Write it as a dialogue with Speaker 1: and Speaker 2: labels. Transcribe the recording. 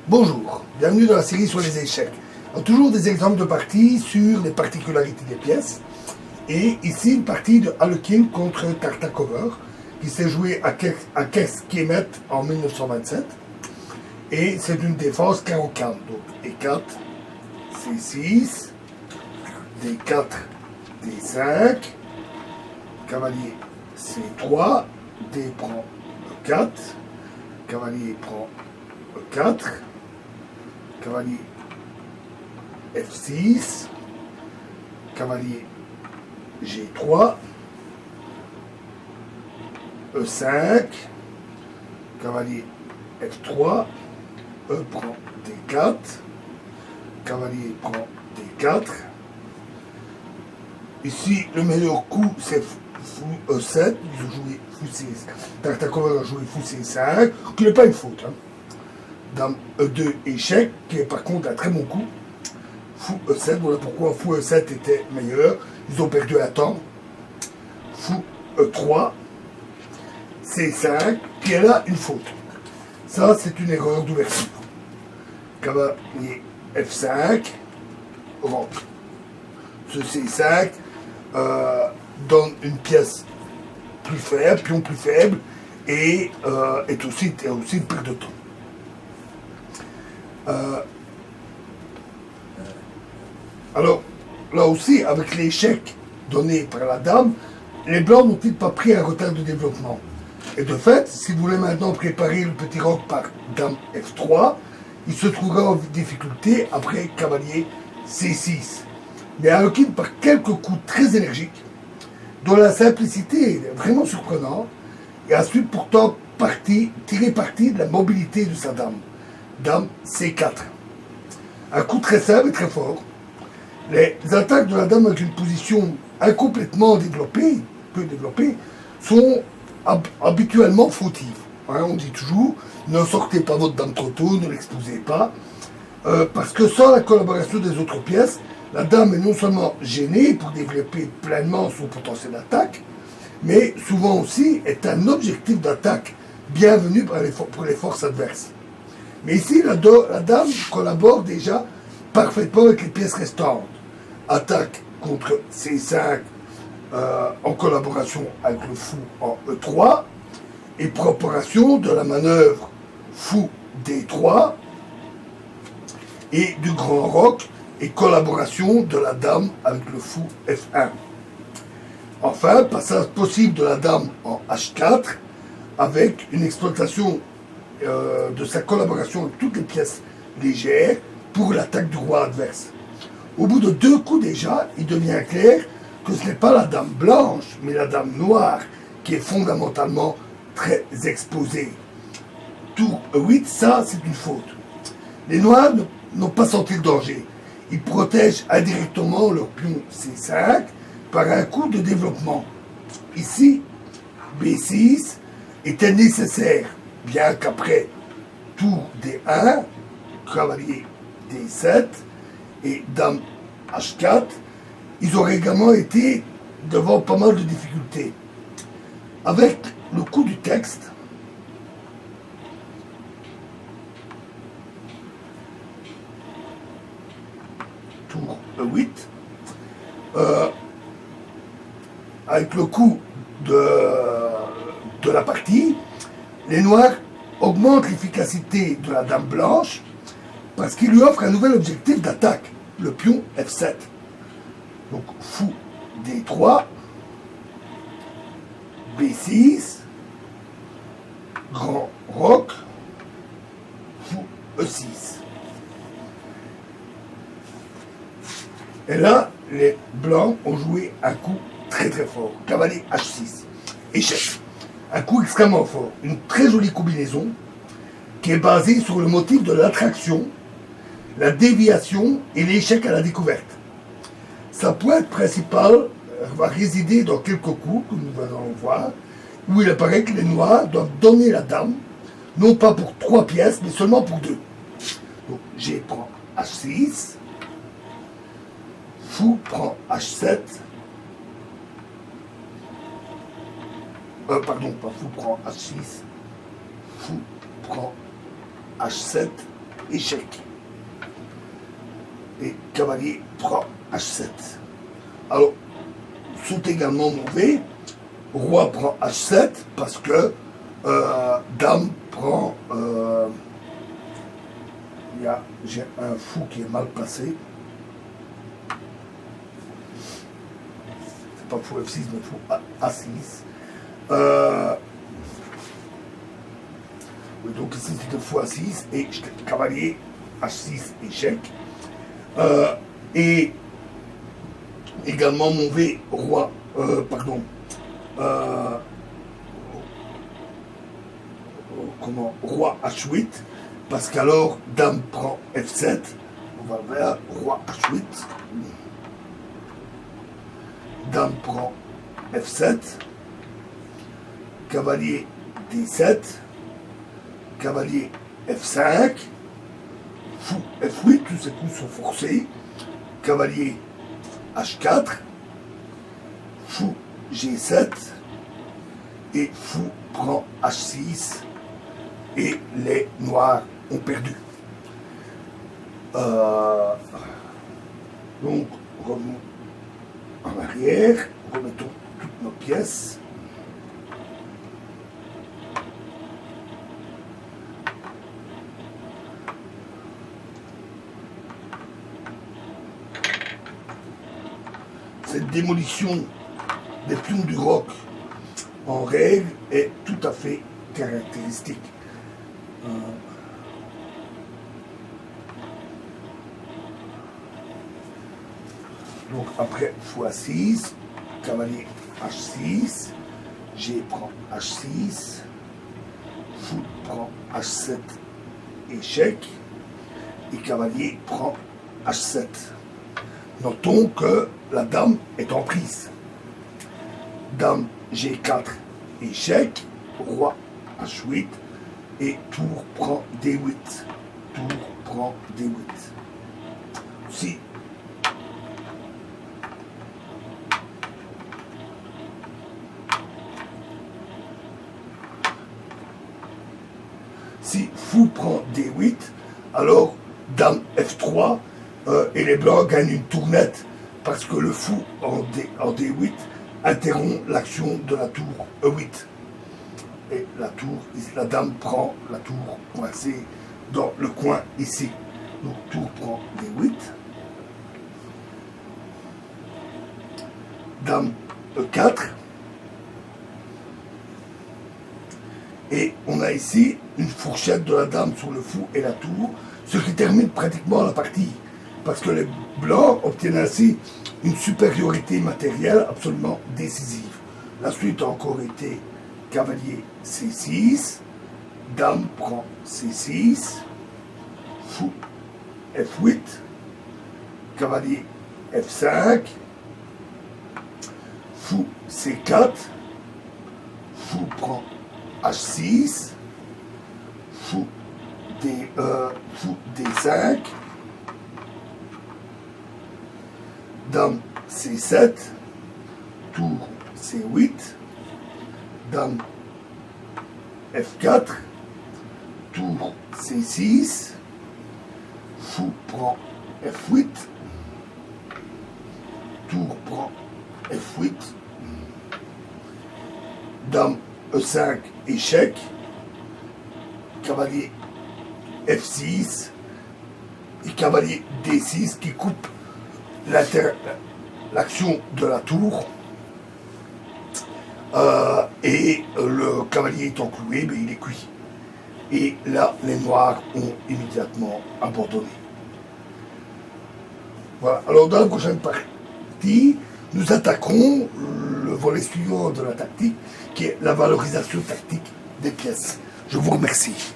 Speaker 1: Bonjour, bienvenue dans la série sur les échecs. Alors, toujours des exemples de parties sur les particularités des pièces. Et ici, une partie de Alekhine contre Tartakover, qui s'est jouée à Kemet en 1927. Et c'est une défense carreau-4. Donc E4, C6, D4, D5, cavalier C3, D prend E4, cavalier prend E4, cavalier F6, cavalier G3, E5, cavalier F3, E prend D4, cavalier prend D4. Ici, le meilleur coup, c'est fou E7, ils ont joué fou C5, Tartakover a joué fou C5, qui n'est pas une faute. Hein. Dame E2 échec, qui est par contre un très bon coup. Fou E7, voilà pourquoi fou E7 était meilleur. Ils ont perdu un temps. Fou E3, C5, qui est là une faute. Ça, c'est une erreur d'ouverture. Cavalier F5, rentre. Ce C5 donne une pièce plus faible, pion plus faible, et est aussi une perte de temps. Alors, là aussi, avec l'échec donné par la dame, les blancs n'ont-ils pas pris un retard de développement? Et de fait, si vous voulez maintenant préparer le petit roc par dame F3, il se trouvera en difficulté après cavalier C6. Mais Alekhine, par quelques coups très énergiques, dont la simplicité est vraiment surprenante, et a su pourtant tirer parti de la mobilité de sa dame. Dame C4. Un coup très simple et très fort. Les attaques de la dame avec une position incomplètement développée, peu développée, sont habituellement fautives. Hein, on dit toujours, ne sortez pas votre dame trop tôt, ne l'exposez pas, parce que sans la collaboration des autres pièces, la dame est non seulement gênée pour développer pleinement son potentiel d'attaque, mais souvent aussi est un objectif d'attaque bienvenu pour les forces adverses. Mais ici, la dame collabore déjà parfaitement avec les pièces restantes. Attaque contre C5 en collaboration avec le fou en E3 et préparation de la manœuvre fou D3 et du grand roc et collaboration de la dame avec le fou F1. Enfin, passage possible de la dame en H4 avec une exploitation de sa collaboration avec toutes les pièces légères pour l'attaque du roi adverse. Au bout de 2 coups déjà, il devient clair que ce n'est pas la dame blanche, mais la dame noire qui est fondamentalement très exposée. Tour E8, ça c'est une faute. Les noirs n'ont pas senti le danger. Ils protègent indirectement leur pion C5 par un coup de développement. Ici, B6 était nécessaire, bien qu'après tour D1, cavalier D7 et dame H4, ils auraient également été devant pas mal de difficultés. Avec le coup du texte, tour E8, avec le coup de la partie, les noirs augmentent l'efficacité de la dame blanche parce qu'il lui offre un nouvel objectif d'attaque, le pion F7. Donc fou D3, B6, grand roc, fou E6. Et là, les blancs ont joué un coup très très fort, cavalier H6, échec. Un coup extrêmement fort, une très jolie combinaison qui est basée sur le motif de l'attraction, la déviation et l'échec à la découverte. Sa pointe principale va résider dans quelques coups, que nous allons voir, où il apparaît que les noirs doivent donner la dame, non pas pour 3 pièces, mais seulement pour 2. Donc G prend H6, fou prend H7, pardon, pas fou prend H6, fou prend H7, échec. Et cavalier prend H7. Alors, saute également mauvais. Roi prend H7 parce que dame prend... j'ai un fou qui est mal passé. C'est pas fou F6, mais fou A6. Oui, donc ici c'est fou A6 et cavalier H6 échec. Et également mauvais roi, roi H8, parce qu'alors dame prend F7, on va vers roi H8, dame prend F7, cavalier D7, cavalier F5, fou F8, tous ces coups sont forcés, cavalier H4, fou G7, et fou prend H6, et les noirs ont perdu. Donc, revenons en arrière, remettons toutes nos pièces. Cette démolition des pions du roc en règle est tout à fait caractéristique. Donc après x6, cavalier h6, G prend h6, fou prend h7, échec, et cavalier prend h7. Notons que la dame est en prise. Dame G4, échec, roi H8, et tour prend D8. Tour prend D8. Si fou prend D8, alors dame F3, et les blancs gagnent une tournette parce que le fou en D8 interrompt l'action de la tour E8. Et la dame prend la tour coincée dans le coin ici. Donc tour prend D8. Dame E4. Et on a ici une fourchette de la dame sur le fou et la tour, ce qui termine pratiquement la partie. Parce que les blancs obtiennent ainsi une supériorité matérielle absolument décisive. La suite a encore été cavalier C6, dame prend C6, fou F8, cavalier F5, fou C4, fou prend H6, fou D5, dame C7, tour C8, dame F4, tour C6, fou prend F8, tour prend F8, dame E5, échec, cavalier F6 et cavalier D6 qui coupe l'action de la tour. Et le cavalier étant cloué, mais il est cuit. Et là, les noirs ont immédiatement abandonné. Voilà. Alors dans la prochaine partie, nous attaquerons le volet suivant de la tactique, qui est la valorisation tactique des pièces. Je vous remercie.